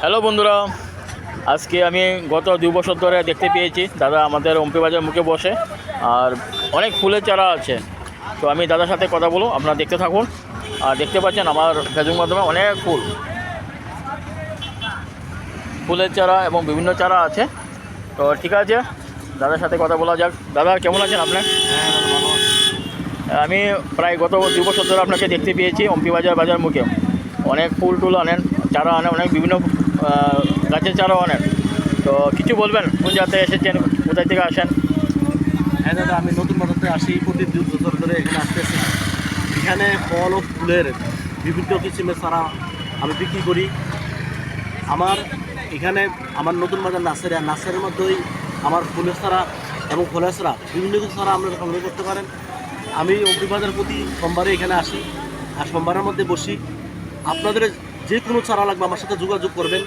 Hello বন্ধুরা, আজকে আমি গত 2 বছর ধরে দেখতে পেয়েছি দাদা আমাদের অম্পি বাজার মুখে বসে, আর অনেক ফুলের চারা আছে। তো আমি দাদার সাথে কথা বলবো, আপনারা দেখতে থাকুন। আর দেখতে পাচ্ছেন আমার ফেসবুক মাধ্যমে অনেক ফুলের চারা এবং বিভিন্ন চারা আছে। তো ঠিক আছে, দাদার সাথে কথা বলা যাক। দাদা কেমন আছেন আপনি? আমি প্রায় গত 2 বছর ধরে আপনাকে দেখতে পেয়েছি অম্পি বাজার মুখে। অনেক ফুল টুল আনেন, চারা আনেন, অনেক বিভিন্ন গাছের চারাও আনেন। তো কিছু বলবেন, কোন জায়গাতে এসেছেন, কোথায় থেকে আসেন? হ্যাঁ দাদা, আমি নতুন বাজারতে আসি, প্রতি 2 বছর ধরে এখানে আসতেছি। এখানে ফল ও ফুলের বিভিন্ন কিসিমের চারা আমি বিক্রি করি। আমার নতুন বাজার নার্সারি, আর নার্সারির মধ্যেই আমার ফুলের চারা এবং ফলের চারা বিভিন্ন কিছু চারা আপনারা সংগ্রহ করতে পারেন। আমি অম্পি বাজার প্রতি সোমবারে এখানে আসি, আর সোমবারের মধ্যে বসি। আপনাদের যে কোনো চারা লাগবে আমার সাথে যোগাযোগ করবেন।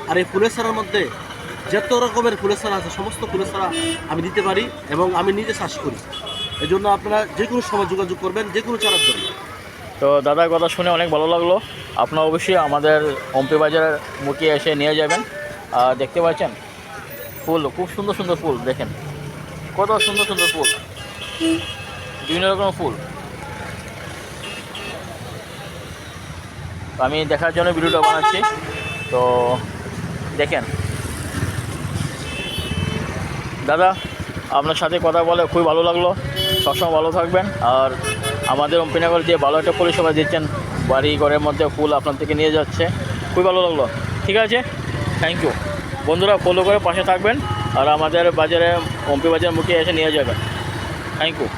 আর এই ফুলের চারার মধ্যে যত রকমের ফুলের চারা আছে, সমস্ত ফুলের চারা আমি দিতে পারি এবং আমি নিজে চাষ করি। এই জন্য আপনারা যে কোনো সময় যোগাযোগ করবেন, যে কোনো চারার জন্য। তো দাদার কথা শুনে অনেক ভালো লাগলো। আপনারা অবশ্যই আমাদের অম্পি বাজারের মুখে এসে নিয়ে যাবেন। আর দেখতে পাচ্ছেন ফুল, খুব সুন্দর সুন্দর ফুল, দেখেন কত সুন্দর সুন্দর ফুল, বিভিন্ন রকমের ফুল। আমি দেখার জন্য ভিডিওটা বানাচ্ছি। তো দেখেন দাদা, আপনার সাথে কথা বলে খুবই ভালো লাগলো। সবসময় ভালো থাকবেন। আর আমাদের অম্পিনগর যে ভালো একটা পরিষেবা দিচ্ছেন, বাড়ি ঘরের মধ্যে ফুল আপনার থেকে নিয়ে যাচ্ছে, খুবই ভালো লাগলো। ঠিক আছে, থ্যাংক ইউ। বন্ধুরা ফলো করে পাশে থাকবেন, আর আমাদের বাজারে অম্পি বাজার মুখে এসে নিয়ে যাবেন। Thank you.